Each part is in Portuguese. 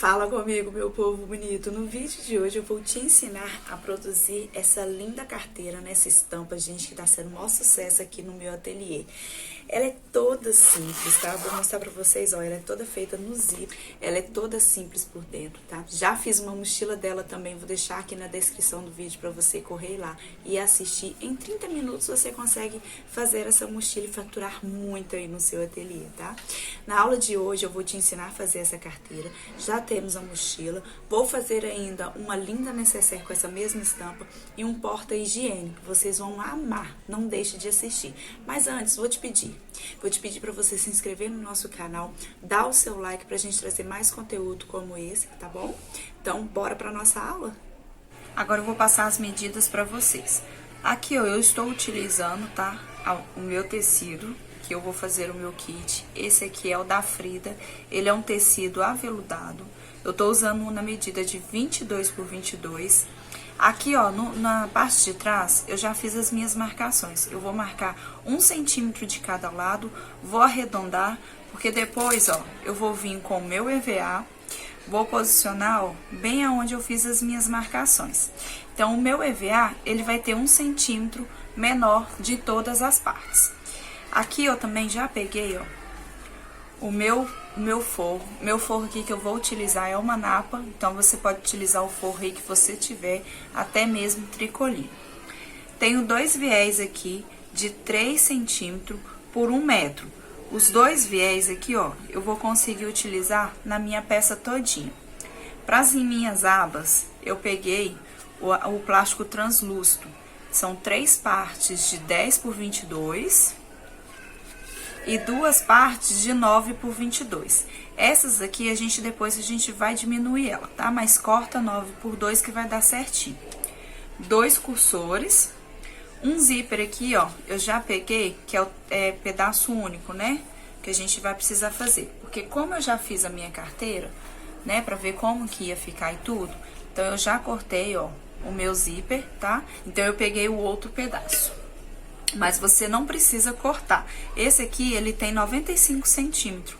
Fala comigo, meu povo bonito. No vídeo de hoje eu vou te ensinar a produzir essa linda carteira nessa estampa, gente, que tá sendo o maior sucesso aqui no meu ateliê. Ela é toda simples, tá? Vou mostrar pra vocês, ó, ela é toda feita no zip, ela é toda simples por dentro, tá? Já fiz uma mochila dela também, vou deixar aqui na descrição do vídeo pra você correr lá e assistir. Em 30 minutos você consegue fazer essa mochila e faturar muito aí no seu ateliê, tá? Na aula de hoje eu vou te ensinar a fazer essa carteira. Já temos a mochila, vou fazer ainda uma linda necessaire com essa mesma estampa e um porta higiênico. Vocês vão amar, não deixe de assistir. Mas antes, vou te pedir para você se inscrever no nosso canal, dar o seu like pra gente trazer mais conteúdo como esse, tá bom? Então, bora pra nossa aula? Agora eu vou passar as medidas pra vocês. Aqui, ó, eu estou utilizando, tá, o meu tecido, que eu vou fazer o meu kit. Esse aqui é o da Frida, ele é um tecido aveludado. Eu tô usando na medida de 22 por 22. Aqui, ó, na parte de trás, eu já fiz as minhas marcações. Eu vou marcar 1 centímetro de cada lado, vou arredondar, porque depois, ó, eu vou vir com o meu EVA, vou posicionar, ó, bem aonde eu fiz as minhas marcações. Então, o meu EVA, ele vai ter 1 centímetro menor de todas as partes. Aqui eu também já peguei, ó, o meu forro. Meu forro aqui que eu vou utilizar é uma napa, então você pode utilizar o forro aí que você tiver, até mesmo tricoline. Tenho 2 viés aqui de 3 centímetros por 1 metro. Os 2 viés aqui, ó, eu vou conseguir utilizar na minha peça todinha. Para as minhas abas, eu peguei o plástico translúcido. São 3 partes de 10 por 22 e 2 partes de 9 por 22. Essas aqui, depois a gente vai diminuir ela, tá? Mas corta 9 por 2 que vai dar certinho. 2 cursores. Um zíper aqui, ó, eu já peguei, que é pedaço único, né? Que a gente vai precisar fazer. Porque como eu já fiz a minha carteira, né? Pra ver como que ia ficar e tudo. Então, eu já cortei, ó, o meu zíper, tá? Então, eu peguei o outro pedaço. Mas você não precisa cortar. Esse aqui, ele tem 95 centímetros.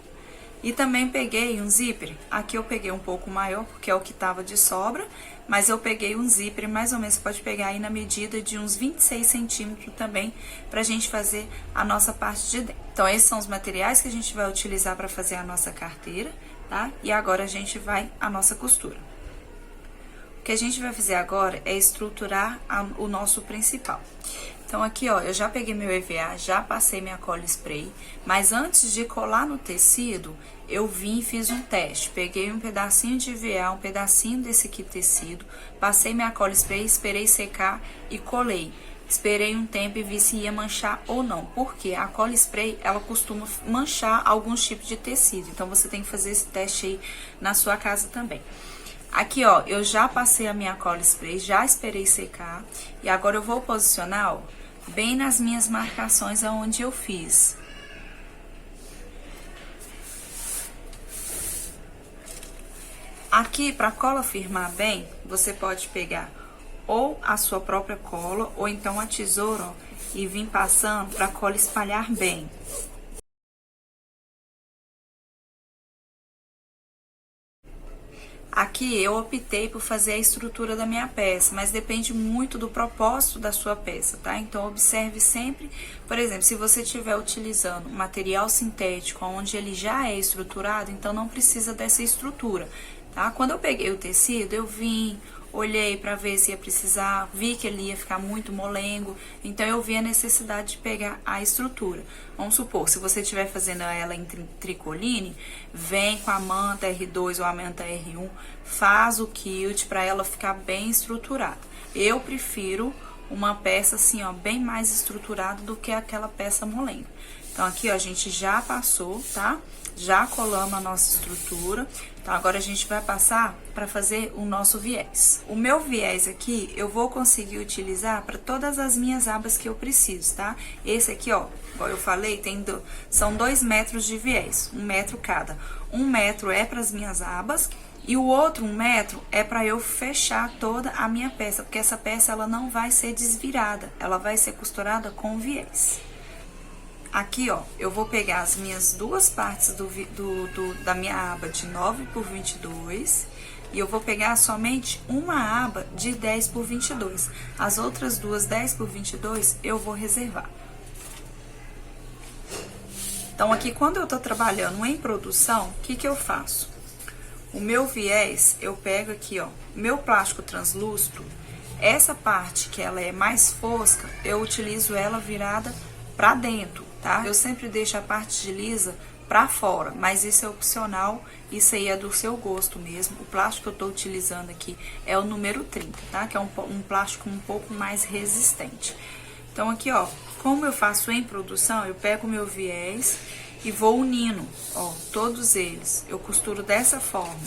E também peguei um zíper. Aqui eu peguei um pouco maior, porque é o que tava de sobra. Mas eu peguei um zíper, mais ou menos, você pode pegar aí na medida de uns 26 centímetros também, pra gente fazer a nossa parte de dentro. Então, esses são os materiais que a gente vai utilizar pra fazer a nossa carteira, tá? E agora a gente vai à nossa costura. O que a gente vai fazer agora é estruturar o nosso principal. Então, aqui, ó, eu já peguei meu EVA, já passei minha cola spray, mas antes de colar no tecido, eu vim e fiz um teste. Peguei um pedacinho de EVA, um pedacinho desse aqui tecido, passei minha cola spray, esperei secar e colei. Esperei um tempo e vi se ia manchar ou não, porque a cola spray, ela costuma manchar alguns tipos de tecido, então você tem que fazer esse teste aí na sua casa também. Aqui, ó, eu já passei a minha cola spray, já esperei secar. E agora eu vou posicionar, ó, bem nas minhas marcações aonde eu fiz. Aqui, pra cola firmar bem, você pode pegar ou a sua própria cola, ou então a tesoura, ó, e vir passando pra cola espalhar bem. Aqui eu optei por fazer a estrutura da minha peça, mas depende muito do propósito da sua peça, tá? Então, observe sempre, por exemplo, se você estiver utilizando material sintético, onde ele já é estruturado, então não precisa dessa estrutura, tá? Quando eu peguei o tecido, eu vim, olhei para ver se ia precisar, vi que ele ia ficar muito molengo, então eu vi a necessidade de pegar a estrutura. Vamos supor, se você estiver fazendo ela em tricoline, vem com a manta R2 ou a manta R1, faz o quilt para ela ficar bem estruturada. Eu prefiro uma peça assim, ó, bem mais estruturada do que aquela peça molenga. Então, aqui, ó, a gente já passou, tá? Já colamos a nossa estrutura. Então, agora a gente vai passar para fazer o nosso viés. O meu viés aqui, eu vou conseguir utilizar para todas as minhas abas que eu preciso, tá? Esse aqui, ó, igual eu falei, são 2 metros de viés, 1 metro cada. 1 metro é para as minhas abas e o outro 1 metro é para eu fechar toda a minha peça, porque essa peça, ela não vai ser desvirada, ela vai ser costurada com viés. Aqui, ó, eu vou pegar as minhas duas partes da minha aba de 9 por 22 e eu vou pegar somente uma aba de 10 por 22. As outras duas 10 por 22 eu vou reservar. Então, aqui, quando eu tô trabalhando em produção, o que que eu faço? O meu viés, eu pego aqui, ó, meu plástico translúcido, essa parte que ela é mais fosca, eu utilizo ela virada pra dentro, tá? Eu sempre deixo a parte de lisa pra fora, mas isso é opcional, isso aí é do seu gosto mesmo. O plástico que eu tô utilizando aqui é o número 30, tá? Que é um plástico um pouco mais resistente. Então, aqui, ó, como eu faço em produção, eu pego o meu viés e vou unindo, ó, todos eles. Eu costuro dessa forma.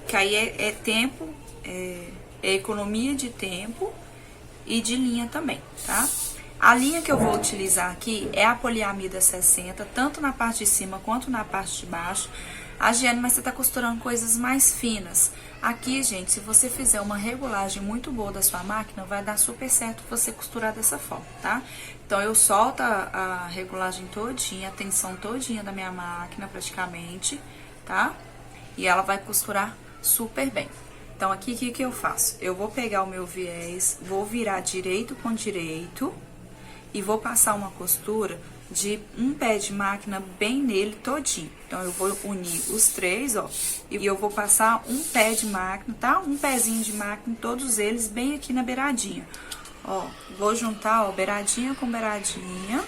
Que aí é tempo, é economia de tempo e de linha também, tá? A linha que eu vou utilizar aqui é a poliamida 60, tanto na parte de cima quanto na parte de baixo. A Giane, mas você tá costurando coisas mais finas. Aqui, gente, se você fizer uma regulagem muito boa da sua máquina, vai dar super certo você costurar dessa forma, tá? Então, eu solto a regulagem todinha, a tensão todinha da minha máquina, praticamente, tá? E ela vai costurar super bem. Então, aqui, o que eu faço? Eu vou pegar o meu viés, vou virar direito com direito e vou passar uma costura de um pé de máquina bem nele todinho. Então, eu vou unir os três, ó, e eu vou passar um pé de máquina, tá? Um pezinho de máquina, todos eles bem aqui na beiradinha. Ó, vou juntar, ó, beiradinha com beiradinha.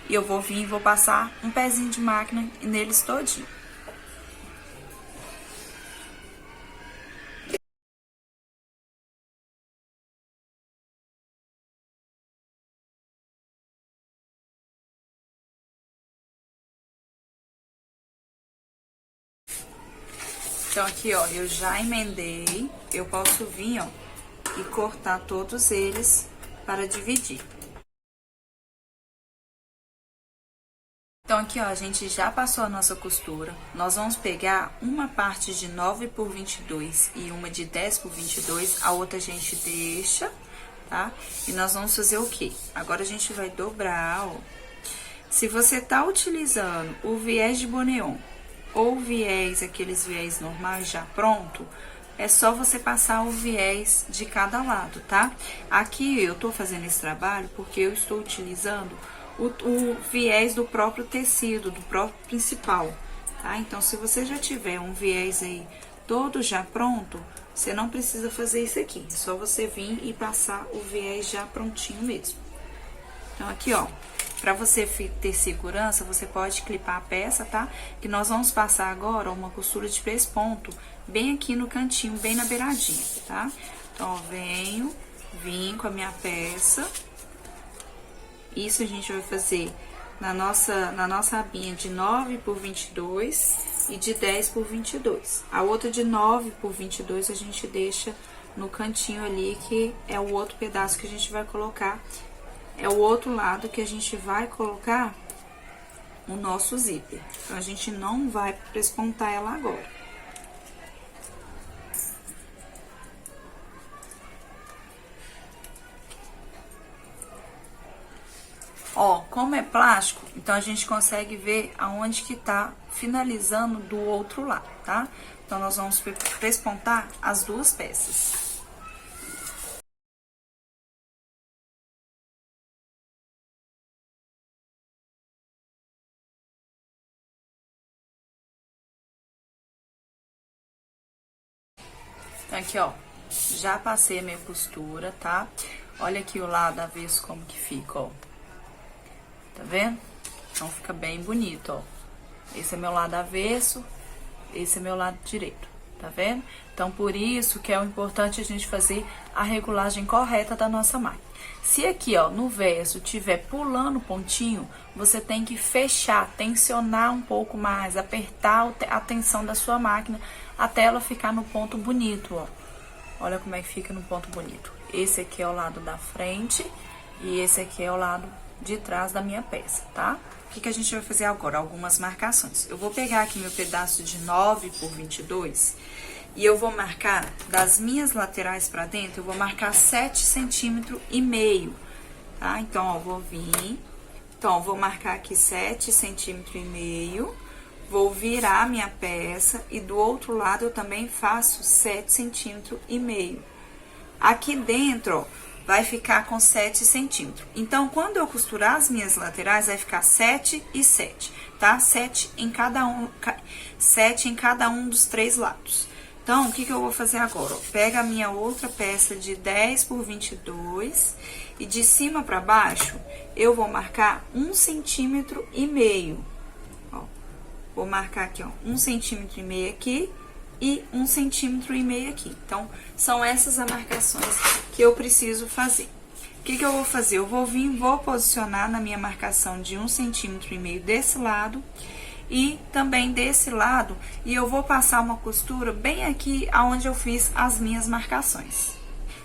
E eu vou vir e vou passar um pezinho de máquina neles todinho. Então, aqui, ó, eu já emendei, eu posso vir, ó, e cortar todos eles para dividir. Então, aqui, ó, a gente já passou a nossa costura. Nós vamos pegar uma parte de 9 por 22 e uma de 10 por 22, a outra a gente deixa, tá? E nós vamos fazer o quê? Agora, a gente vai dobrar, ó. Se você tá utilizando o viés de boneon ou viés, aqueles viés normais já pronto, é só você passar o viés de cada lado, tá? Aqui eu tô fazendo esse trabalho porque eu estou utilizando o viés do próprio tecido, do próprio principal, tá? Então, se você já tiver um viés aí todo já pronto, você não precisa fazer isso aqui. É só você vir e passar o viés já prontinho mesmo. Então, aqui, ó, pra você ter segurança, você pode clipar a peça, tá? Que nós vamos passar agora uma costura de 3 pontos bem aqui no cantinho, bem na beiradinha, tá? Então, ó, vim com a minha peça. Isso a gente vai fazer na nossa abinha de 9 por 22 e de 10 por 22. A outra de 9 por 22 a gente deixa no cantinho ali, que é o outro pedaço que a gente vai colocar. É o outro lado que a gente vai colocar o nosso zíper. Então, a gente não vai prespontar ela agora. Ó, como é plástico, então a gente consegue ver aonde que tá finalizando do outro lado, tá? Então, nós vamos prespontar as duas peças. Então, aqui, ó, já passei a minha costura, tá? Olha aqui o lado avesso como que fica, ó. Tá vendo? Então, fica bem bonito, ó. Esse é meu lado avesso, esse é meu lado direito, tá vendo? Então, por isso que é o importante a gente fazer a regulagem correta da nossa máquina. Se aqui, ó, no verso tiver pulando pontinho, você tem que fechar, tensionar um pouco mais, apertar a tensão da sua máquina até ela ficar no ponto bonito, ó. Olha como é que fica no ponto bonito. Esse aqui é o lado da frente e esse aqui é o lado de trás da minha peça, tá? O que que a gente vai fazer agora? Algumas marcações. Eu vou pegar aqui meu pedaço de 9 por 22 e eu vou marcar das minhas laterais pra dentro, eu vou marcar 7,5 centímetros, tá? Então, ó, vou vir Então, vou marcar aqui 7,5 cm, vou virar minha peça e do outro lado eu também faço 7,5 cm. Aqui dentro, ó, vai ficar com 7 centímetros. Então, quando eu costurar as minhas laterais, vai ficar 7 e 7, tá? 7 em cada um dos 3 lados. Então, o que eu vou fazer agora? Ó, pega a minha outra peça de 10 por 22 e de cima para baixo, eu vou marcar 1,5 centímetro. Ó, vou marcar aqui, ó, 1,5 centímetro aqui e 1,5 centímetro aqui. Então, são essas as marcações que eu preciso fazer. O que eu vou fazer? Eu vou vir, vou posicionar na minha marcação de 1,5 centímetro desse lado e também desse lado, e eu vou passar uma costura bem aqui aonde eu fiz as minhas marcações.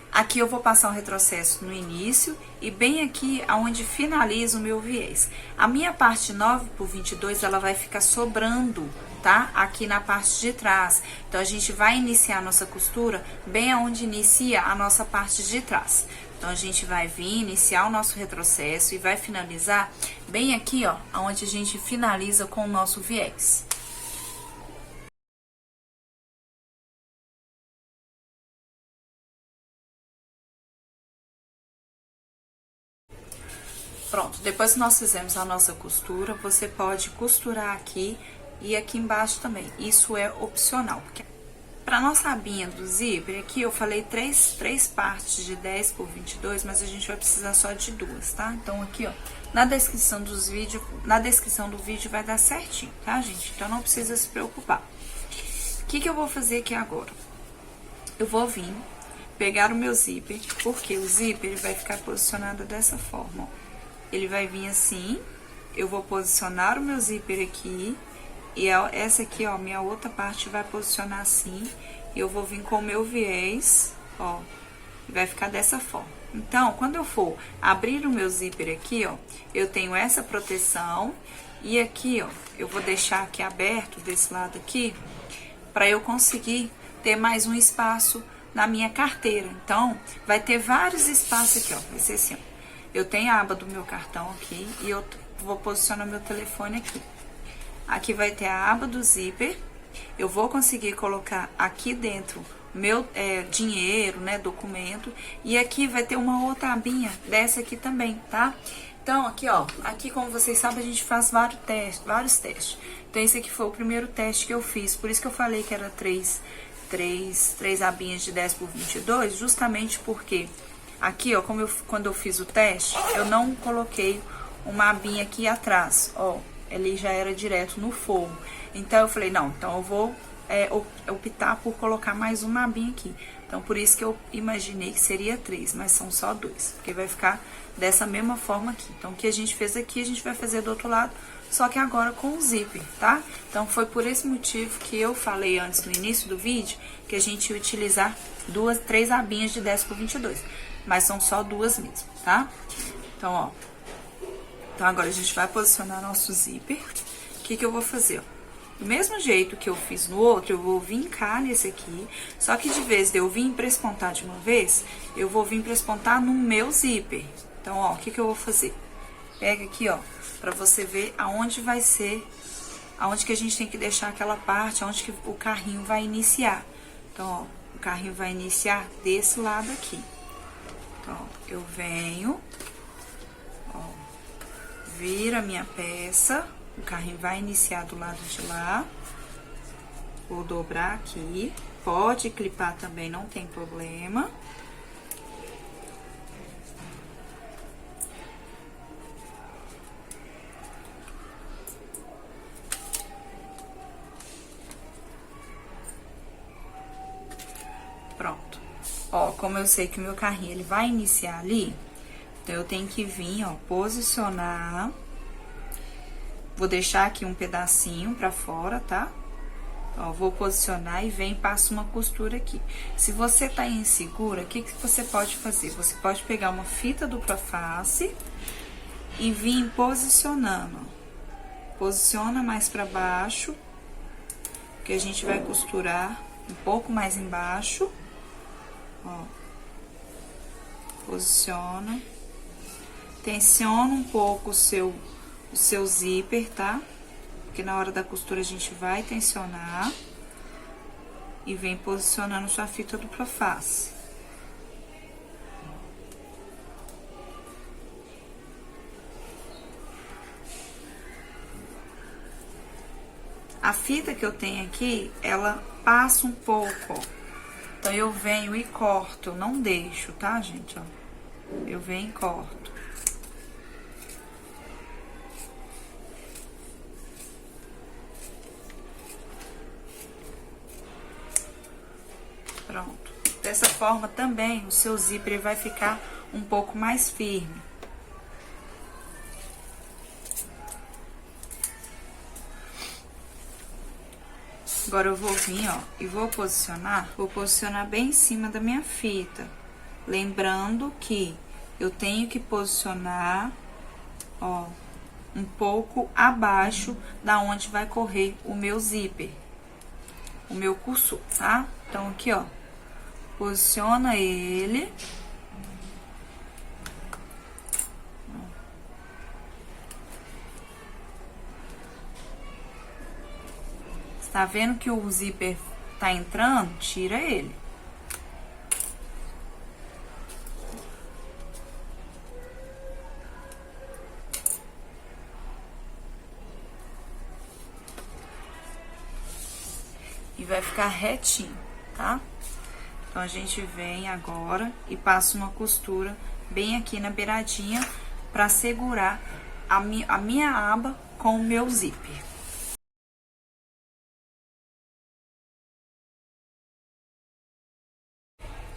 Aqui eu vou passar um retrocesso no início e bem aqui aonde finaliza o meu viés. A minha parte 9 por 22, ela vai ficar sobrando, tá? Aqui na parte de trás. Então, a gente vai iniciar a nossa costura bem aonde inicia a nossa parte de trás. Então, a gente vai vir, iniciar o nosso retrocesso e vai finalizar bem aqui, ó, aonde a gente finaliza com o nosso viés. Pronto, depois que nós fizemos a nossa costura, você pode costurar aqui e aqui embaixo também. Isso é opcional. Para nossa abinha do zíper, aqui eu falei três partes de 10 por 22, mas a gente vai precisar só de 2, tá? Então, aqui, ó, na descrição do vídeo vai dar certinho, tá, gente? Então, não precisa se preocupar. O que eu vou fazer aqui agora? Eu vou vir pegar o meu zíper, porque o zíper ele vai ficar posicionado dessa forma, ó. Ele vai vir assim, eu vou posicionar o meu zíper aqui, e essa aqui, ó, minha outra parte vai posicionar assim, e eu vou vir com o meu viés, ó, e vai ficar dessa forma. Então, quando eu for abrir o meu zíper aqui, ó, eu tenho essa proteção, e aqui, ó, eu vou deixar aqui aberto desse lado aqui, pra eu conseguir ter mais um espaço na minha carteira. Então, vai ter vários espaços aqui, ó, vai ser assim, ó. Eu tenho a aba do meu cartão aqui e eu vou posicionar meu telefone aqui. Aqui vai ter a aba do zíper. Eu vou conseguir colocar aqui dentro meu dinheiro, né, documento. E aqui vai ter uma outra abinha dessa aqui também, tá? Então, aqui, ó, aqui como vocês sabem, a gente faz vários testes. Então, esse aqui foi o primeiro teste que eu fiz. Por isso que eu falei que era três abinhas de 10 por 22, justamente porque... Aqui, ó, quando eu fiz o teste, eu não coloquei uma abinha aqui atrás, ó, ele já era direto no forro. Então, eu falei, não, então eu vou optar por colocar mais uma abinha aqui. Então, por isso que eu imaginei que seria 3, mas são só 2, porque vai ficar dessa mesma forma aqui. Então, o que a gente fez aqui, a gente vai fazer do outro lado, só que agora com o zíper, tá? Então, foi por esse motivo que eu falei antes, no início do vídeo, que a gente ia utilizar 3 abinhas de 10 por 22. Mas são só 2 mesmo, tá? Então, ó. Então, agora a gente vai posicionar nosso zíper. O que eu vou fazer, ó? Do mesmo jeito que eu fiz no outro, eu vou vincar nesse aqui. Só que de vez de eu vir prespontar de uma vez, eu vou vir prespontar no meu zíper. Então, ó, o que eu vou fazer? Pega aqui, ó, pra você ver aonde vai ser, aonde que a gente tem que deixar aquela parte, aonde que o carrinho vai iniciar. Então, ó, o carrinho vai iniciar desse lado aqui. Então, eu venho, ó, viro a minha peça, o carrinho vai iniciar do lado de lá, vou dobrar aqui, pode clipar também, não tem problema. Pronto. Ó, como eu sei que o meu carrinho, ele vai iniciar ali, então, eu tenho que vir, ó, posicionar. Vou deixar aqui um pedacinho pra fora, tá? Ó, vou posicionar e vem e passo uma costura aqui. Se você tá insegura, o que você pode fazer? Você pode pegar uma fita dupla face e vir posicionando. Posiciona mais pra baixo, que a gente vai costurar um pouco mais embaixo. Ó, posiciona. Tensiona um pouco o seu zíper, tá? Porque na hora da costura a gente vai tensionar. E vem posicionando sua fita dupla face. A fita que eu tenho aqui, ela passa um pouco, ó. Então, eu venho e corto, eu não deixo, tá, gente, ó? Eu venho e corto. Pronto. Dessa forma também, o seu zíper vai ficar um pouco mais firme. Agora, eu vou vir, ó, e vou posicionar bem em cima da minha fita. Lembrando que eu tenho que posicionar, ó, um pouco abaixo da onde vai correr o meu zíper, o meu cursor, tá? Então, aqui, ó, posiciona ele. Tá vendo que o zíper tá entrando? Tira ele. E vai ficar retinho, tá? Então, a gente vem agora e passa uma costura bem aqui na beiradinha pra segurar a minha aba com o meu zíper.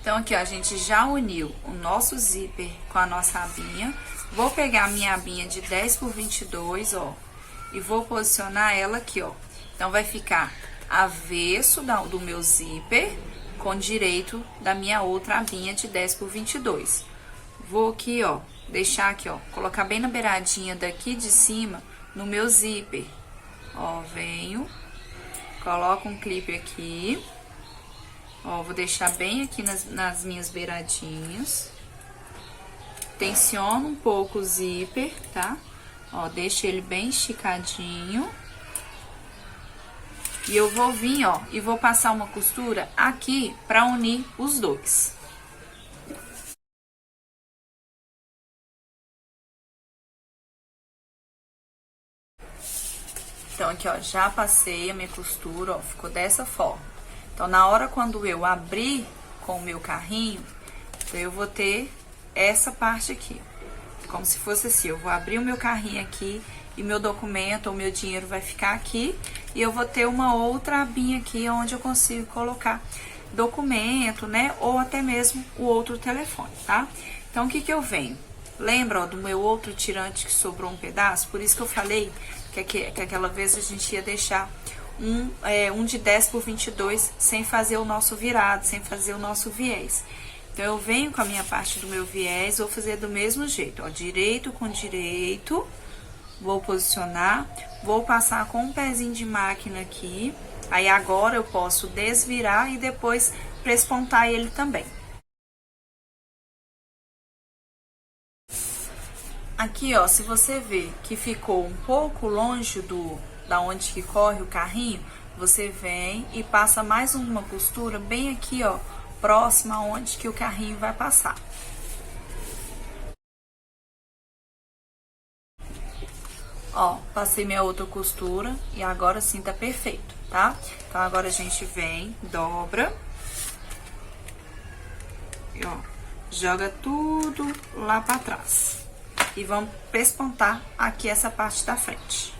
Então, aqui, ó, a gente já uniu o nosso zíper com a nossa abinha. Vou pegar a minha abinha de 10 por 22, ó, e vou posicionar ela aqui, ó. Então, vai ficar avesso do meu zíper com direito da minha outra abinha de 10 por 22. Vou aqui, ó, deixar aqui, ó, colocar bem na beiradinha daqui de cima no meu zíper. Ó, venho, coloco um clipe aqui. Ó, vou deixar bem aqui nas minhas beiradinhas. Tensiono um pouco o zíper, tá? Ó, deixo ele bem esticadinho. E eu vou vir, ó, e vou passar uma costura aqui pra unir os dois. Então, aqui, ó, já passei a minha costura, ó, ficou dessa forma. Então, na hora quando eu abrir com o meu carrinho, então eu vou ter essa parte aqui. Como se fosse assim, eu vou abrir o meu carrinho aqui e meu documento ou meu dinheiro vai ficar aqui. E eu vou ter uma outra abinha aqui onde eu consigo colocar documento, né? Ou até mesmo o outro telefone, tá? Então, o que que eu venho? Lembra, ó, do meu outro tirante que sobrou um pedaço? Por isso que eu falei que aquela vez a gente ia deixar um de 10 por 22 sem fazer o nosso virado, sem fazer o nosso viés. Então, eu venho com a minha parte do meu viés, vou fazer do mesmo jeito, ó, direito com direito, vou posicionar, vou passar com um pezinho de máquina aqui, aí agora eu posso desvirar e depois prespontar ele também. Aqui, ó, se você vê que ficou um pouco longe da onde que corre o carrinho, você vem e passa mais uma costura bem aqui, ó, próxima aonde que o carrinho vai passar. Ó, passei minha outra costura e agora sim tá perfeito, tá? Então, agora a gente vem, dobra e, ó, joga tudo lá pra trás. E vamos pespontar aqui essa parte da frente.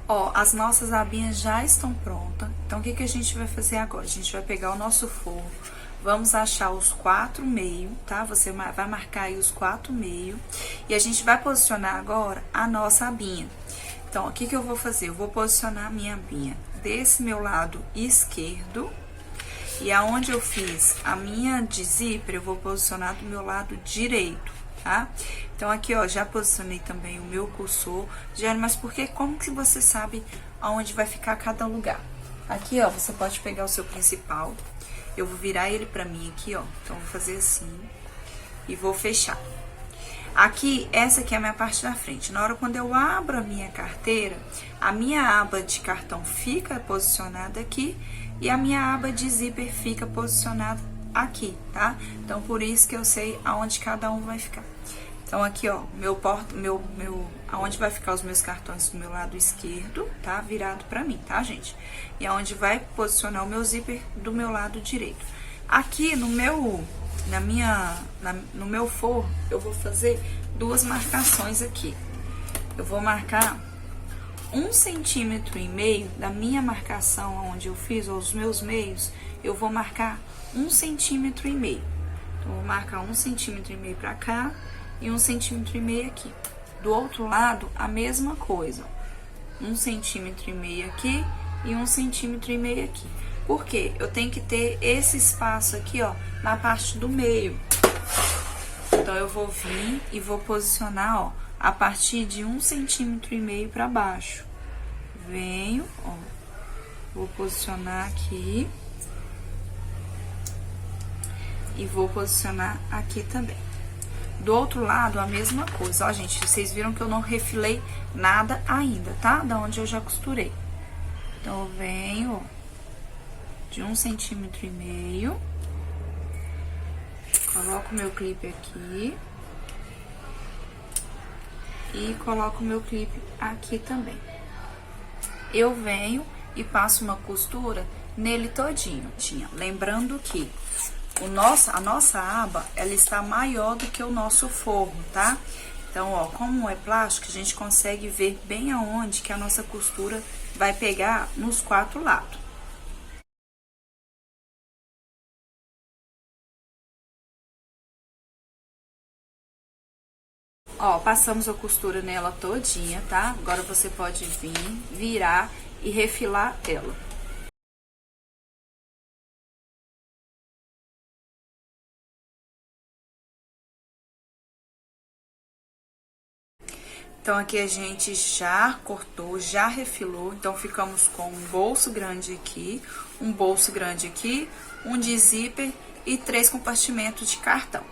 Ó, as nossas abinhas já estão prontas. Então, o que que a gente vai fazer agora? A gente vai pegar o nosso forro, vamos achar os 4 meios, tá? Você vai marcar aí os 4 meios. E a gente vai posicionar agora a nossa abinha. Então, o que que eu vou fazer? Eu vou posicionar a minha abinha desse meu lado esquerdo. E aonde eu fiz a minha de zíper, eu vou posicionar do meu lado direito, tá? Então, aqui, ó, já posicionei também o meu cursor. Jane, mas por que? Como que você sabe aonde vai ficar cada lugar? Aqui, ó, você pode pegar o seu principal. Eu vou virar ele pra mim aqui, ó. Então, eu vou fazer assim e vou fechar. Aqui, essa aqui é a minha parte da frente. Na hora quando eu abro a minha carteira, a minha aba de cartão fica posicionada aqui e a minha aba de zíper fica posicionada aqui, tá? Então, por isso que eu sei aonde cada um vai ficar. Então, aqui, ó, aonde vai ficar os meus cartões do meu lado esquerdo, tá? Virado pra mim, tá, gente? E aonde vai posicionar o meu zíper do meu lado direito. Aqui no meu forro, eu vou fazer duas marcações aqui. Eu vou marcar 1,5 cm da minha marcação, onde eu fiz os meus meios, eu vou marcar 1,5 cm. Então, vou marcar 1,5 cm pra cá e 1,5 cm aqui. Do outro lado, a mesma coisa. 1,5 cm aqui e 1,5 cm aqui. Por quê? Eu tenho que ter esse espaço aqui, ó, na parte do meio. Então, eu vou vir e vou posicionar, ó, a partir de 1,5 cm para baixo. Venho, ó, vou posicionar aqui. E vou posicionar aqui também. Do outro lado, a mesma coisa. Ó, gente, vocês viram que eu não refilei nada ainda, tá? Da onde eu já costurei. Então, eu venho, ó, de 1,5 cm. Coloco o meu clipe aqui. E coloco o meu clipe aqui também. Eu venho e passo uma costura nele todinho. Lembrando que a nossa aba, ela está maior do que o nosso forro, tá? Então, ó, como é plástico, a gente consegue ver bem aonde que a nossa costura vai pegar nos 4 lados. Ó, passamos a costura nela todinha, tá? Agora você pode vir, virar e refilar ela. Então, aqui a gente já cortou, já refilou. Então, ficamos com um bolso grande aqui, um bolso grande aqui, um de zíper e 3 compartimentos de cartão.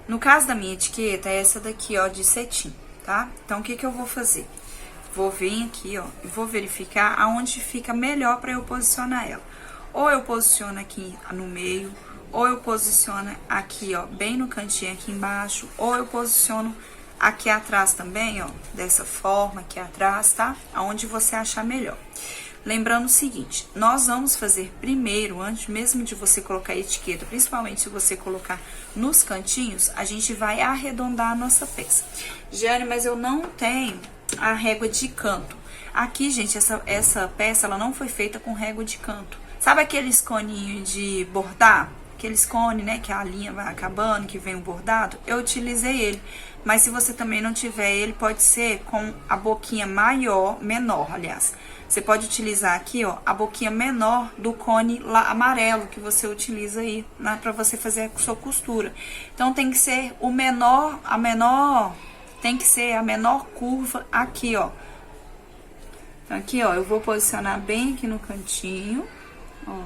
No caso da minha etiqueta, é essa daqui, ó, de cetim, tá? Então, o que que eu vou fazer? Vou vir aqui, ó, e vou verificar aonde fica melhor pra eu posicionar ela. Ou eu posiciono aqui no meio, ou eu posiciono aqui, ó, bem no cantinho aqui embaixo, ou eu posiciono aqui atrás também, ó, dessa forma aqui atrás, tá? Aonde você achar melhor. Lembrando o seguinte, nós vamos fazer primeiro, antes mesmo de você colocar a etiqueta, principalmente se você colocar nos cantinhos, a gente vai arredondar a nossa peça. Jane, mas eu não tenho a régua de canto. Aqui, gente, essa peça, ela não foi feita com régua de canto. Sabe aqueles coninhos de bordar? Aqueles cones, né, que a linha vai acabando, que vem o bordado? Eu utilizei ele. Mas se você também não tiver ele, pode ser com a boquinha menor, aliás. Você pode utilizar aqui, ó, a boquinha menor do cone lá amarelo que você utiliza aí, né, pra você fazer a sua costura. Então, tem que ser tem que ser a menor curva aqui, ó. Então, aqui, ó, eu vou posicionar bem aqui no cantinho, ó.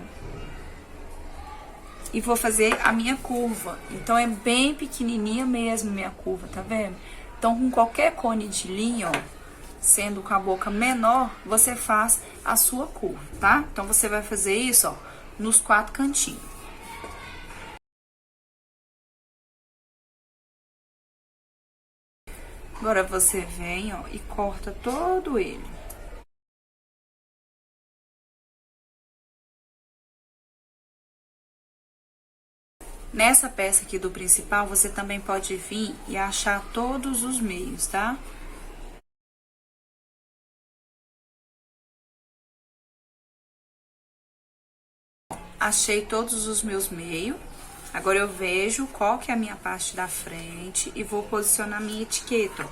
E vou fazer a minha curva. Então, é bem pequenininha mesmo minha curva, tá vendo? Então, com qualquer cone de linha, ó, sendo com a boca menor, você faz a sua curva, tá? Então, você vai fazer isso, ó, nos 4 cantinhos. Agora, você vem, ó, e corta todo ele. Nessa peça aqui do principal, você também pode vir e achar todos os meios, tá? Achei todos os meus meios. Agora, eu vejo qual que é a minha parte da frente e vou posicionar minha etiqueta.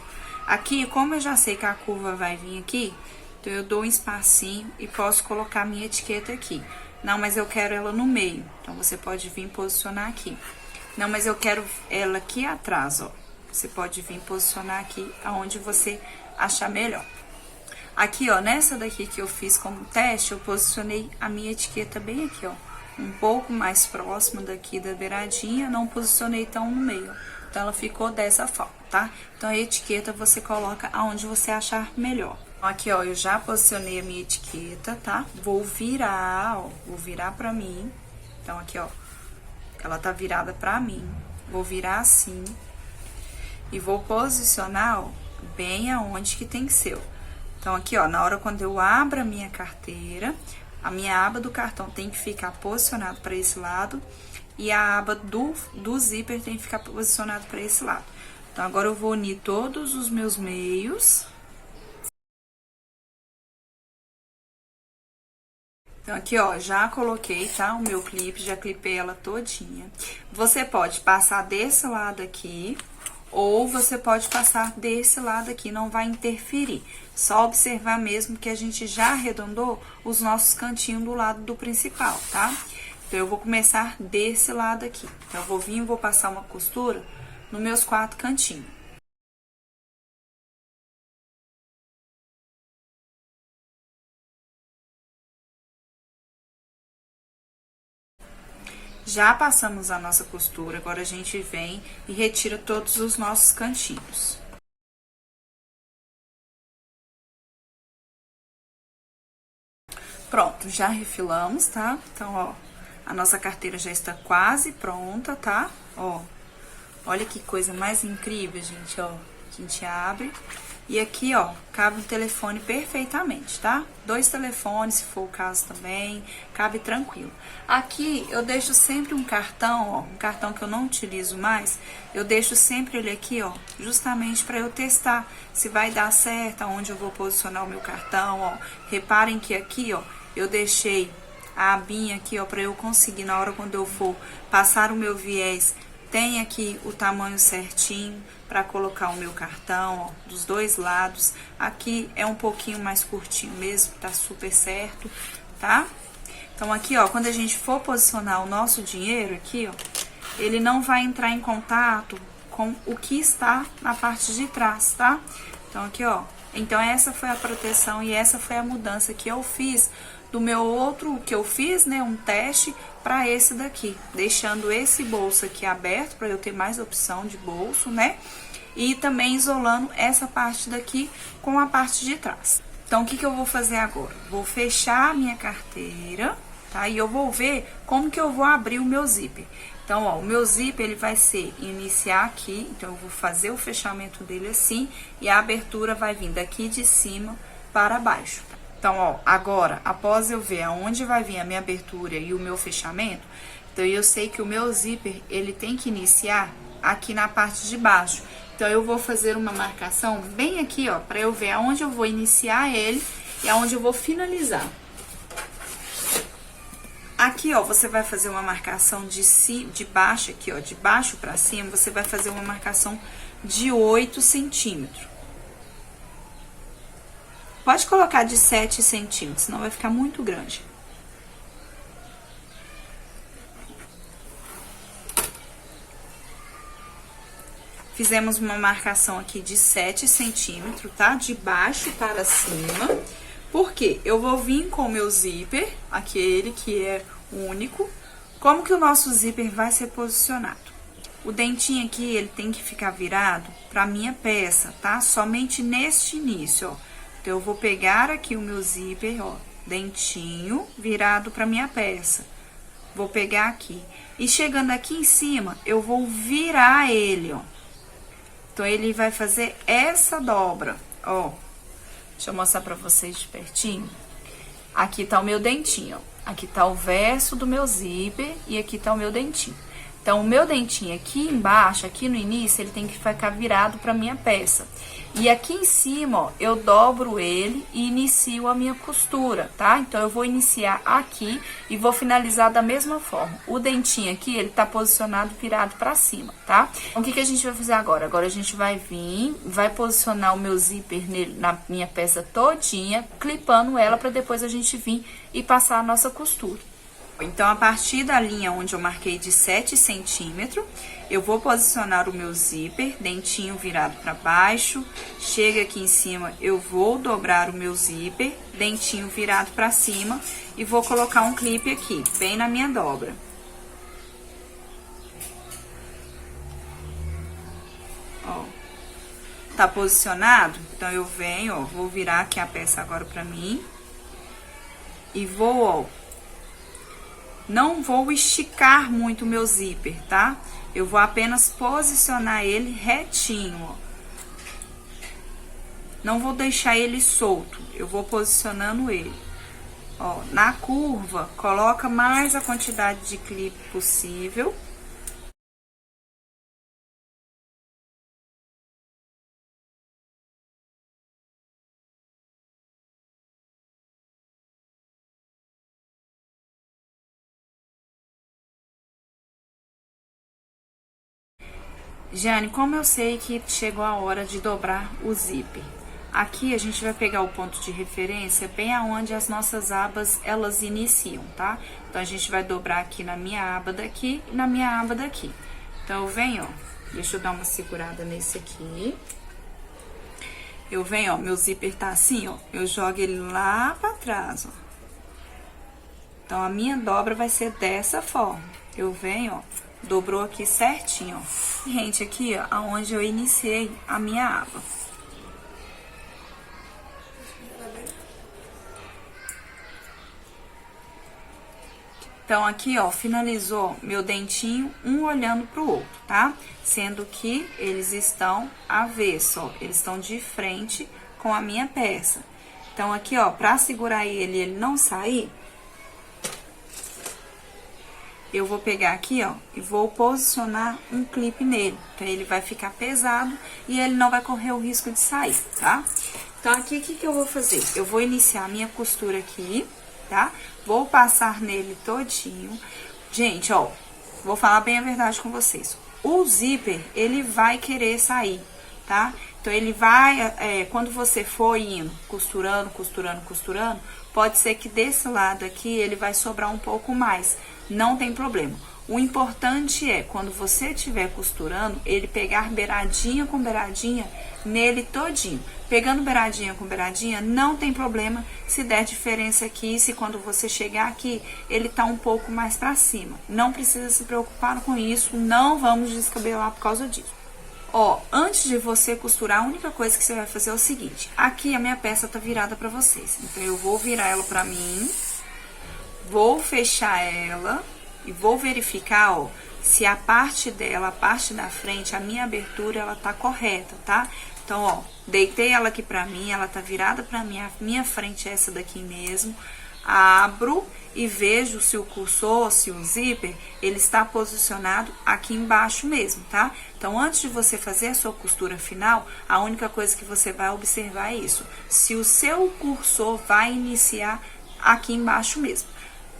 Aqui, como eu já sei que a curva vai vir aqui, então eu dou um espacinho e posso colocar minha etiqueta aqui. Não, mas eu quero ela no meio. Então, você pode vir posicionar aqui. Não, mas eu quero ela aqui atrás, ó. Você pode vir posicionar aqui aonde você achar melhor. Aqui, ó, nessa daqui que eu fiz como teste, eu posicionei a minha etiqueta bem aqui, ó. Um pouco mais próxima daqui da beiradinha, não posicionei tão no meio. Então, ela ficou dessa forma, tá? Então, a etiqueta você coloca aonde você achar melhor. Aqui, ó, eu já posicionei a minha etiqueta, tá? Vou virar, ó, vou virar pra mim. Então, aqui, ó, ela tá virada pra mim. Vou virar assim. E vou posicionar, ó, bem aonde que tem que ser, ó. Então, aqui, ó, na hora quando eu abro a minha carteira, a minha aba do cartão tem que ficar posicionada para esse lado e a aba do zíper tem que ficar posicionada para esse lado. Então, agora eu vou unir todos os meus meios. Então, aqui, ó, já coloquei, tá? O meu clipe, já clipei ela todinha. Você pode passar desse lado aqui, ou você pode passar desse lado aqui, não vai interferir. Só observar mesmo que a gente já arredondou os nossos cantinhos do lado do principal, tá? Então, eu vou começar desse lado aqui. Então, eu vou vir e vou passar uma costura nos meus 4 cantinhos. Já passamos a nossa costura, agora a gente vem e retira todos os nossos cantinhos. Pronto, já refilamos, tá? Então, ó, a nossa carteira já está quase pronta, tá? Ó, olha que coisa mais incrível, gente, ó. A gente abre e aqui, ó, cabe o telefone perfeitamente, tá? 2 telefones, se for o caso também, cabe tranquilo. Aqui eu deixo sempre um cartão, ó, um cartão que eu não utilizo mais, eu deixo sempre ele aqui, ó, justamente para eu testar se vai dar certo, aonde eu vou posicionar o meu cartão, ó. Reparem que aqui, ó, eu deixei a abinha aqui, ó, para eu conseguir, na hora quando eu for passar o meu viés, tem aqui o tamanho certinho para colocar o meu cartão, ó, dos 2 lados. Aqui é um pouquinho mais curtinho mesmo, tá super certo, tá? Então, aqui, ó, quando a gente for posicionar o nosso dinheiro aqui, ó, ele não vai entrar em contato com o que está na parte de trás, tá? Então, aqui, ó, então essa foi a proteção e essa foi a mudança que eu fiz do meu outro, que eu fiz, né, um teste para esse daqui, deixando esse bolso aqui aberto para eu ter mais opção de bolso, né? E também isolando essa parte daqui com a parte de trás. Então, o que que eu vou fazer agora? Vou fechar a minha carteira, tá? E eu vou ver como que eu vou abrir o meu zíper. Então, ó, o meu zíper, ele vai ser iniciar aqui, então eu vou fazer o fechamento dele assim, e a abertura vai vir daqui de cima para baixo. Então, ó, agora, após eu ver aonde vai vir a minha abertura e o meu fechamento, então eu sei que o meu zíper, ele tem que iniciar aqui na parte de baixo. Então, eu vou fazer uma marcação bem aqui, ó, para eu ver aonde eu vou iniciar ele e aonde eu vou finalizar. Aqui, ó, você vai fazer uma marcação de baixo aqui, ó, de baixo pra cima, você vai fazer uma marcação de 8 centímetros. Pode colocar de 7 centímetros, senão vai ficar muito grande. Fizemos uma marcação aqui de 7 centímetros, tá? De baixo para cima. Por quê? Eu vou vir com o meu zíper, aquele que é único. Como que o nosso zíper vai ser posicionado? O dentinho aqui, ele tem que ficar virado pra minha peça, tá? Somente neste início, ó. Então, eu vou pegar aqui o meu zíper, ó, dentinho virado pra minha peça. Vou pegar aqui. E chegando aqui em cima, eu vou virar ele, ó. Então, ele vai fazer essa dobra, ó. Deixa eu mostrar pra vocês de pertinho. Aqui tá o meu dentinho, ó. Aqui tá o verso do meu zíper e aqui tá o meu dentinho. Então, o meu dentinho aqui embaixo, aqui no início, ele tem que ficar virado pra minha peça. E aqui em cima, ó, eu dobro ele e inicio a minha costura, tá? Então, eu vou iniciar aqui e vou finalizar da mesma forma. O dentinho aqui, ele tá posicionado virado pra cima, tá? Então, o que que a gente vai fazer agora? Agora, a gente vai vir, vai posicionar o meu zíper nele, na minha peça todinha, clipando ela pra depois a gente vir e passar a nossa costura. Então, a partir da linha onde eu marquei de 7 centímetros, Eu vou posicionar o meu zíper, dentinho virado para baixo. Chega aqui em cima, eu vou dobrar o meu zíper, dentinho virado para cima. E vou colocar um clipe aqui, bem na minha dobra. Ó. Tá posicionado? Então, eu venho, ó, vou virar aqui a peça agora pra mim. E vou, ó, não vou esticar muito o meu zíper, tá? Eu vou apenas posicionar ele retinho, ó. Não vou deixar ele solto, eu vou posicionando ele. Ó, na curva, coloca mais a quantidade de clipe possível. Jane, como eu sei que chegou a hora de dobrar o zíper? Aqui a gente vai pegar o ponto de referência bem aonde as nossas abas elas iniciam, tá? Então a gente vai dobrar aqui na minha aba daqui e na minha aba daqui. Então eu venho, ó, deixa eu dar uma segurada nesse aqui. Eu venho, ó, meu zíper tá assim, ó, eu jogo ele lá pra trás, ó. Então a minha dobra vai ser dessa forma. Eu venho, ó, dobrou aqui certinho, ó. Rente aqui, ó, aonde eu iniciei a minha aba. Então, aqui, ó, finalizou meu dentinho, um olhando pro outro, tá? Sendo que eles estão avesso, ó, eles estão de frente com a minha peça. Então, aqui, ó, pra segurar ele não sair, eu vou pegar aqui, ó, e vou posicionar um clipe nele. Então, ele vai ficar pesado e ele não vai correr o risco de sair, tá? Então, aqui, o que eu vou fazer? Eu vou iniciar a minha costura aqui, tá? Vou passar nele todinho. Gente, ó, vou falar bem a verdade com vocês. O zíper, ele vai querer sair, tá? Então, ele vai, quando você for indo, costurando, costurando, costurando, pode ser que desse lado aqui, ele vai sobrar um pouco mais. Não tem problema. O importante é, quando você estiver costurando, ele pegar beiradinha com beiradinha nele todinho. Pegando beiradinha com beiradinha, não tem problema se der diferença aqui, se quando você chegar aqui, ele tá um pouco mais pra cima. Não precisa se preocupar com isso, não vamos descabelar por causa disso. Ó, antes de você costurar, a única coisa que você vai fazer é o seguinte. Aqui a minha peça tá virada pra vocês. Então, eu vou virar ela pra mim, vou fechar ela e vou verificar, ó, se a parte dela, a parte da frente, a minha abertura, ela tá correta, tá? Então, ó, deitei ela aqui pra mim, ela tá virada pra mim, a minha frente é essa daqui mesmo. Abro e vejo se o cursor, se o zíper, ele está posicionado aqui embaixo mesmo, tá? Então, antes de você fazer a sua costura final, a única coisa que você vai observar é isso. Se o seu cursor vai iniciar aqui embaixo mesmo.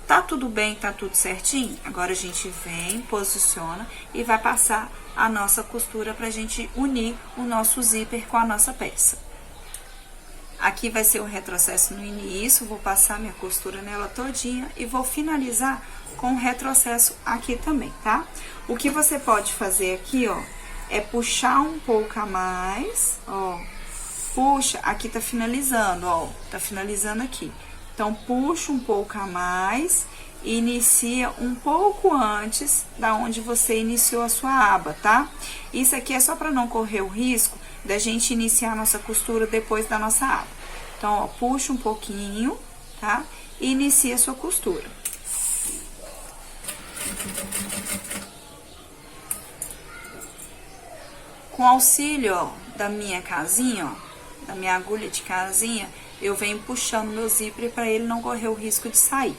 Tá tudo bem, tá tudo certinho? Agora, a gente vem, posiciona e vai passar a nossa costura pra gente unir o nosso zíper com a nossa peça. Aqui vai ser o retrocesso no início, vou passar minha costura nela todinha e vou finalizar com o retrocesso aqui também, tá? O que você pode fazer aqui, ó, é puxar um pouco a mais, ó, puxa, aqui tá finalizando, ó, tá finalizando aqui. Então, puxa um pouco a mais e inicia um pouco antes da onde você iniciou a sua aba, tá? Isso aqui é só para não correr o risco da gente iniciar a nossa costura depois da nossa aba. Então, ó, puxa um pouquinho, tá? E inicia a sua costura. Com auxílio, ó, da minha casinha, ó, da minha agulha de casinha, eu venho puxando meu zíper para ele não correr o risco de sair.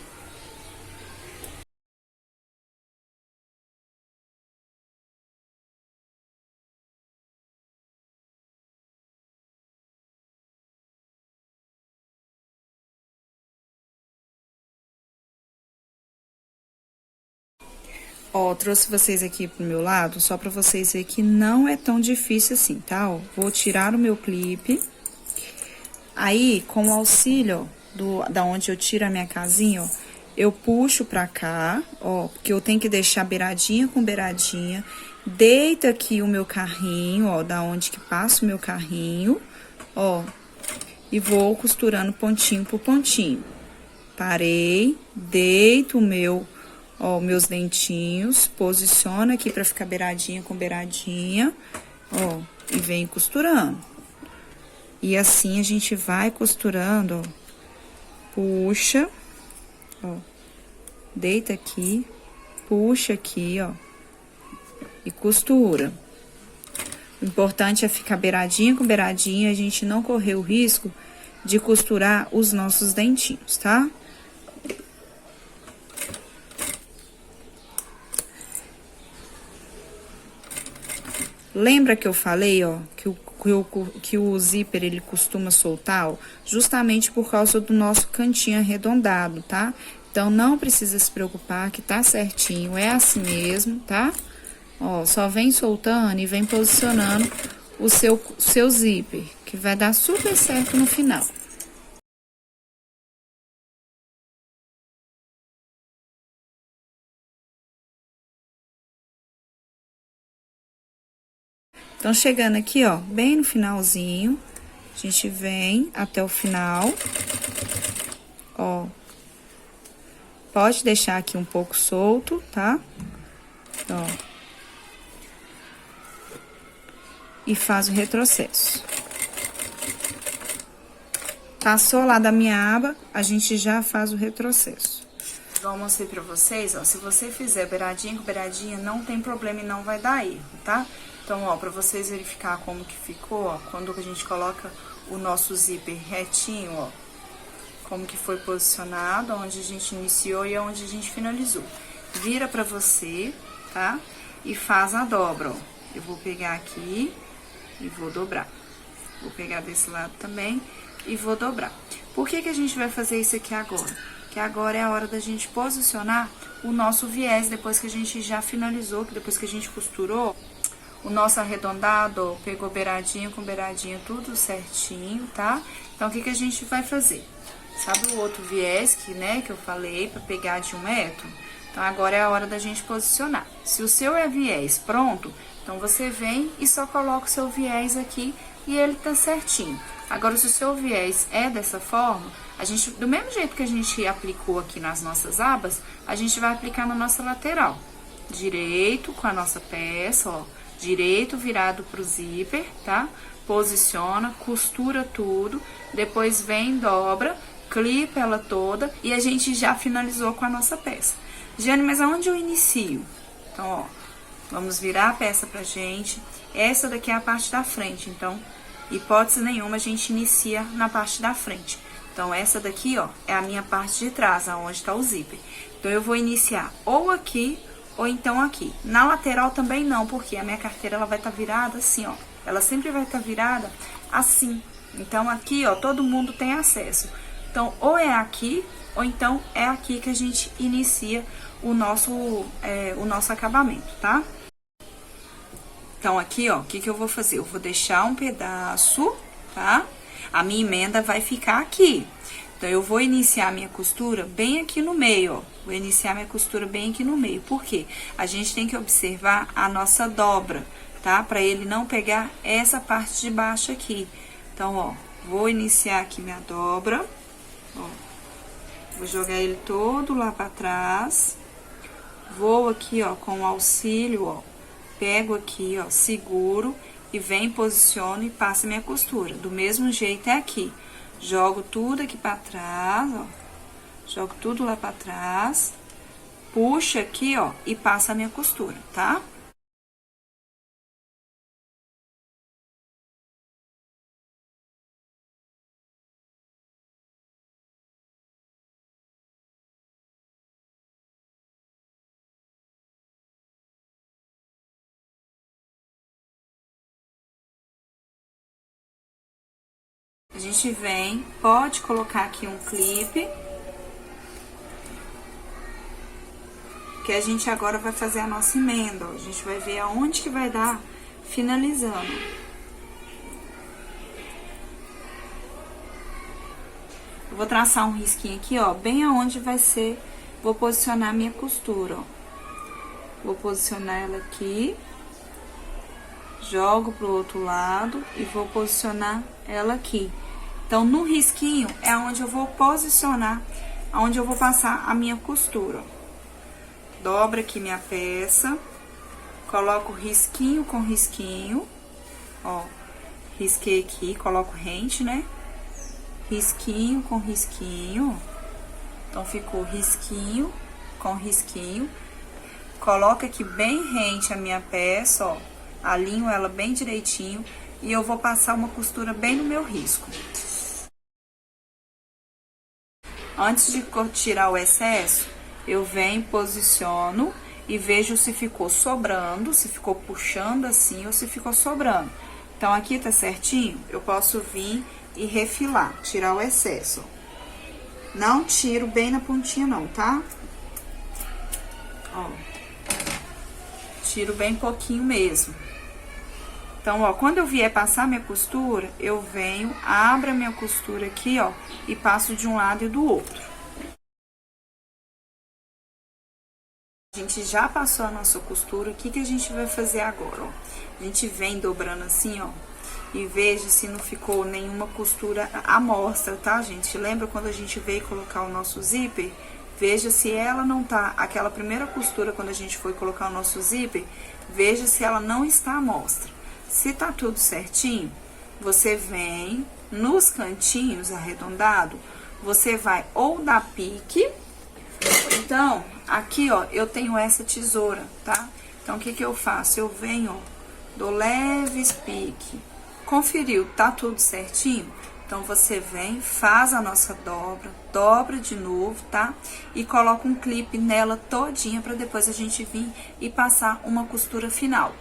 Ó, trouxe vocês aqui pro meu lado, só pra vocês verem que não é tão difícil assim, tá? Ó, vou tirar o meu clipe. Aí, com o auxílio, ó, da onde eu tiro a minha casinha, ó, eu puxo pra cá, ó, porque eu tenho que deixar beiradinha com beiradinha. Deito aqui o meu carrinho, ó, da onde que passa o meu carrinho, ó, e vou costurando pontinho por pontinho. Parei, deito o meu, ó, meus dentinhos, posiciono aqui pra ficar beiradinha com beiradinha, ó, e venho costurando. E assim a gente vai costurando, ó, puxa, ó, deita aqui, puxa aqui, ó, e costura. O importante é ficar beiradinha com beiradinha, a gente não correr o risco de costurar os nossos dentinhos, tá? Lembra que eu falei, ó, que o zíper, ele costuma soltar, ó, justamente por causa do nosso cantinho arredondado, tá? Então, não precisa se preocupar, que tá certinho, é assim mesmo, tá? Ó, só vem soltando e vem posicionando o seu zíper, que vai dar super certo no final. Então, chegando aqui, ó, bem no finalzinho, a gente vem até o final, ó. Pode deixar aqui um pouco solto, tá? Ó. E faz o retrocesso. Passou lá da minha aba, a gente já faz o retrocesso. Igual eu mostrei pra vocês, ó, se você fizer beiradinha com beiradinha, não tem problema e não vai dar erro, tá? Então, ó, pra vocês verificar como que ficou, ó, quando a gente coloca o nosso zíper retinho, ó, como que foi posicionado, onde a gente iniciou e onde a gente finalizou. Vira pra você, tá? E faz a dobra, ó. Eu vou pegar aqui e vou dobrar. Vou pegar desse lado também e vou dobrar. Por que que a gente vai fazer isso aqui agora? Que agora é a hora da gente posicionar o nosso viés, depois que a gente já finalizou, que depois que a gente costurou o nosso arredondado, ó, pegou beiradinha com beiradinha, tudo certinho, tá? Então, o que que a gente vai fazer? Sabe o outro viés que, né, que eu falei pra pegar de 1 metro? Então, agora é a hora da gente posicionar. Se o seu é viés pronto, então você vem e só coloca o seu viés aqui e ele tá certinho. Agora, se o seu viés é dessa forma, a gente, do mesmo jeito que a gente aplicou aqui nas nossas abas, a gente vai aplicar na nossa lateral. Direito com a nossa peça, ó, direito virado pro zíper, tá? Posiciona, costura tudo, depois vem, dobra, clipa ela toda e a gente já finalizou com a nossa peça. Jane, mas aonde eu inicio? Então, ó, vamos virar a peça pra gente. Essa daqui é a parte da frente, então, hipótese nenhuma, a gente inicia na parte da frente. Então, essa daqui, ó, é a minha parte de trás, aonde tá o zíper. Então, eu vou iniciar ou aqui, ou então aqui. Na lateral também não, porque a minha carteira, ela vai estar virada assim, ó. Ela sempre vai estar virada assim. Então, aqui, ó, todo mundo tem acesso. Então, ou é aqui, ou então é aqui que a gente inicia o nosso acabamento, tá? Então, aqui, ó, o que que eu vou fazer? Eu vou deixar um pedaço, tá? A minha emenda vai ficar aqui. Então, eu vou iniciar a minha costura bem aqui no meio, ó. Vou iniciar minha costura bem aqui no meio. Por quê? A gente tem que observar a nossa dobra, tá? Pra ele não pegar essa parte de baixo aqui. Então, ó, vou iniciar aqui minha dobra, ó. Vou jogar ele todo lá pra trás. Vou aqui, ó, com o auxílio, ó. Pego aqui, ó, seguro e vem, posiciono e passo a minha costura. Do mesmo jeito é aqui. Jogo tudo aqui pra trás, ó. Jogo tudo lá pra trás. Puxa aqui, ó, e passa a minha costura, tá? A gente vem, pode colocar aqui um clipe, que a gente agora vai fazer a nossa emenda, ó. A gente vai ver aonde que vai dar finalizando. Eu vou traçar um risquinho aqui, ó, bem aonde vai ser, vou posicionar a minha costura, ó. Vou posicionar ela aqui, jogo pro outro lado e vou posicionar ela aqui. Então, no risquinho é onde eu vou posicionar, onde eu vou passar a minha costura. Dobro aqui minha peça, coloco risquinho com risquinho, ó, risquei aqui, coloco rente, né? Risquinho com risquinho, então ficou risquinho com risquinho. Coloco aqui bem rente a minha peça, ó, alinho ela bem direitinho e eu vou passar uma costura bem no meu risco. Antes de tirar o excesso, eu venho, posiciono e vejo se ficou sobrando, se ficou puxando assim ou se ficou sobrando. Então, aqui tá certinho, eu posso vir e refilar, tirar o excesso. Não tiro bem na pontinha não, tá? Ó, tiro bem pouquinho mesmo. Então, ó, quando eu vier passar minha costura, eu venho, abro a minha costura aqui, ó, e passo de um lado e do outro. A gente já passou a nossa costura, o que que a gente vai fazer agora, ó? A gente vem dobrando assim, ó, e veja se não ficou nenhuma costura à mostra, tá, gente? Lembra quando a gente veio colocar o nosso zíper? Veja se ela não tá, aquela primeira costura quando a gente foi colocar o nosso zíper, veja se ela não está à mostra. Se tá tudo certinho, você vem nos cantinhos arredondado, você vai ou dar pique, então, aqui, ó, eu tenho essa tesoura, tá? Então, o que que eu faço? Eu venho, ó, dou leves pique. Conferiu, tá tudo certinho? Então, você vem, faz a nossa dobra, dobra de novo, tá? E coloca um clipe nela todinha pra depois a gente vir e passar uma costura final.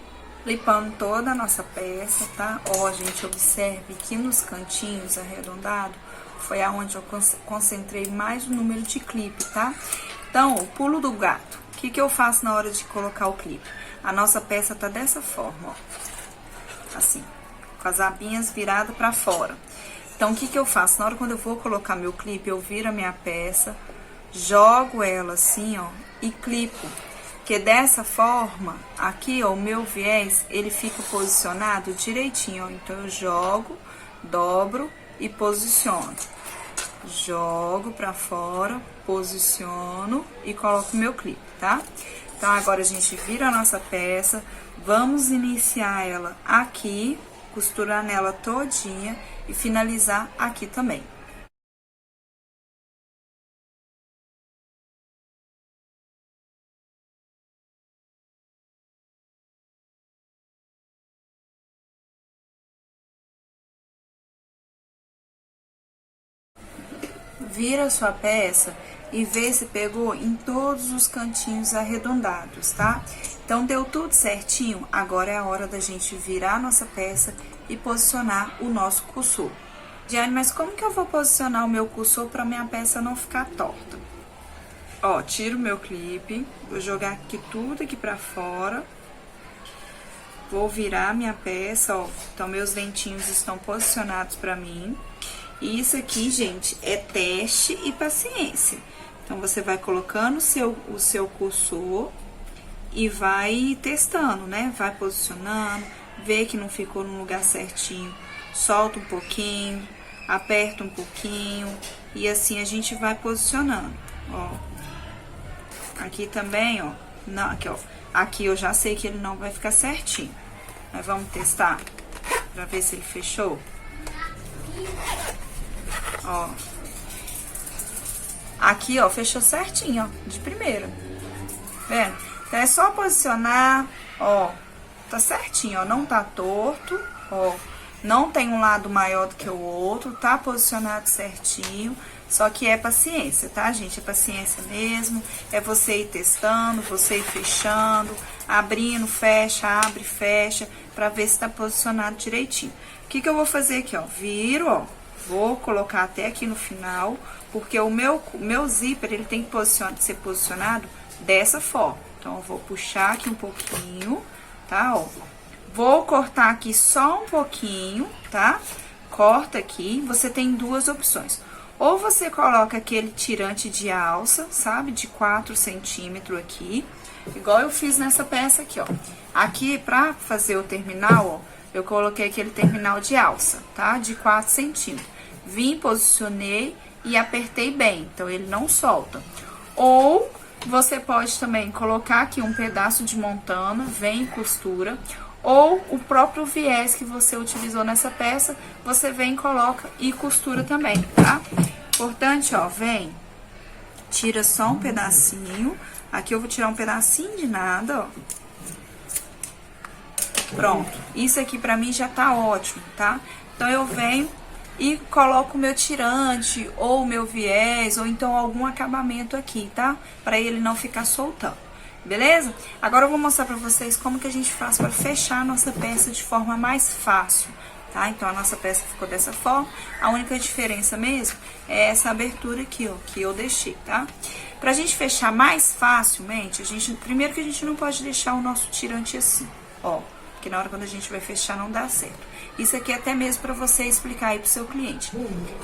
Clipando toda a nossa peça, tá? Ó, gente, observe que nos cantinhos arredondados foi aonde eu concentrei mais o número de clipe, tá? Então, o pulo do gato. O que que eu faço na hora de colocar o clipe? A nossa peça tá dessa forma, ó. Assim, com as abinhas viradas pra fora. Então, o que que eu faço? Na hora quando eu vou colocar meu clipe, eu viro a minha peça, jogo ela assim, ó, e clipo. Porque dessa forma, aqui, ó, o meu viés, ele fica posicionado direitinho, ó. Então, eu jogo, dobro e posiciono. Jogo pra fora, posiciono e coloco meu clipe, tá? Então, agora a gente vira a nossa peça, vamos iniciar ela aqui, costurar nela todinha e finalizar aqui também. Vira a sua peça e vê se pegou em todos os cantinhos arredondados, tá? Então, deu tudo certinho, agora é a hora da gente virar a nossa peça e posicionar o nosso cursor. Diane, mas como que eu vou posicionar o meu cursor para minha peça não ficar torta? Ó, tiro o meu clipe, vou jogar aqui tudo aqui pra fora. Vou virar minha peça, ó, então meus dentinhos estão posicionados pra mim. E isso aqui, gente, é teste e paciência. Então, você vai colocando o seu cursor e vai testando, né? Vai posicionando, vê que não ficou no lugar certinho, solta um pouquinho, aperta um pouquinho e assim a gente vai posicionando, ó. Aqui também, ó, não, aqui, ó, aqui eu já sei que ele não vai ficar certinho. Mas vamos testar pra ver se ele fechou. Ó, aqui, ó, fechou certinho, ó, de primeira, vendo? Então, é só posicionar, ó, tá certinho, ó, não tá torto, ó, não tem um lado maior do que o outro, tá posicionado certinho, só que é paciência, tá, gente? É paciência mesmo, é você ir testando, você ir fechando, abrindo, fecha, abre, fecha, pra ver se tá posicionado direitinho. O que que eu vou fazer aqui, ó, viro, ó. Vou colocar até aqui no final, porque o meu zíper, ele tem que ser posicionado dessa forma. Então, eu vou puxar aqui um pouquinho, tá, ó. Vou cortar aqui só um pouquinho, tá? Corta aqui, você tem duas opções. Ou você coloca aquele tirante de alça, sabe, de 4 centímetros aqui, igual eu fiz nessa peça aqui, ó. Aqui, pra fazer o terminal, ó, eu coloquei aquele terminal de alça, tá? De 4 centímetros. Vim, posicionei e apertei bem, então ele não solta. Ou você pode também colocar aqui um pedaço de montana, vem e costura. Ou o próprio viés que você utilizou nessa peça, você vem, coloca e costura também, tá? Importante, ó, vem, tira só um pedacinho. Aqui eu vou tirar um pedacinho de nada, ó. Pronto. Isso aqui pra mim já tá ótimo, tá? Então eu venho e coloco o meu tirante, ou o meu viés, ou então algum acabamento aqui, tá? Pra ele não ficar soltando. Beleza? Agora eu vou mostrar pra vocês como que a gente faz pra fechar a nossa peça de forma mais fácil, tá? Então, a nossa peça ficou dessa forma. A única diferença mesmo é essa abertura aqui, ó, que eu deixei, tá? Pra gente fechar mais facilmente, primeiro que a gente não pode deixar o nosso tirante assim, ó. Porque na hora quando a gente vai fechar não dá certo. Isso aqui é até mesmo pra você explicar aí pro seu cliente.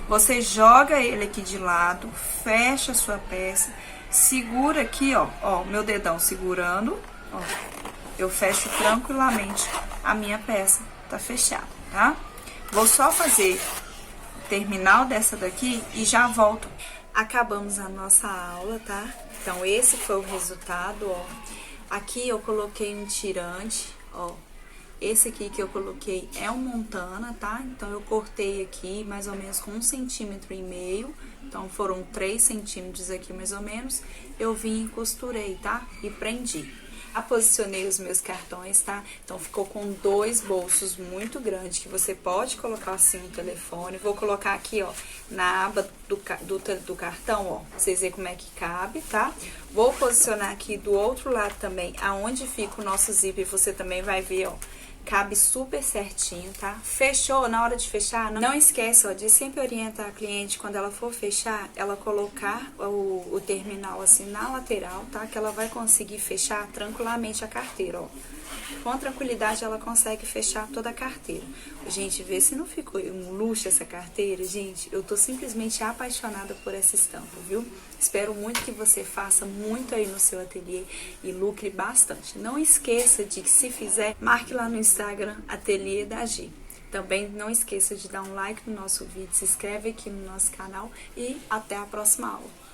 Você joga ele aqui de lado, fecha a sua peça, segura aqui, ó, meu dedão segurando, ó, eu fecho tranquilamente a minha peça, tá fechada, tá? Vou só fazer o terminal dessa daqui e já volto. Acabamos a nossa aula, tá? Então, esse foi o resultado, ó. Aqui eu coloquei um tirante, ó. Esse aqui que eu coloquei é um montana, tá? Então, eu cortei aqui mais ou menos com 1,5 centímetros. Então, foram 3 centímetros aqui, mais ou menos. Eu vim e costurei, tá? E prendi. Aposicionei os meus cartões, tá? Então, ficou com 2 bolsos muito grandes, que você pode colocar assim um telefone. Vou colocar aqui, ó, na aba do cartão, ó, pra vocês verem como é que cabe, tá? Vou posicionar aqui do outro lado também, aonde fica o nosso zíper, você também vai ver, ó. Cabe super certinho, tá? Fechou, na hora de fechar, não esquece, ó, de sempre orientar a cliente, quando ela for fechar, ela colocar o terminal assim na lateral, tá? Que ela vai conseguir fechar tranquilamente a carteira, ó. Com tranquilidade ela consegue fechar toda a carteira. Gente, vê se não ficou um luxo essa carteira, gente. Eu tô simplesmente apaixonada por essa estampa, viu? Espero muito que você faça muito aí no seu ateliê e lucre bastante. Não esqueça de que, se fizer, marque lá no Instagram, Ateliê da Gi. Também não esqueça de dar um like no nosso vídeo, se inscreve aqui no nosso canal e até a próxima aula.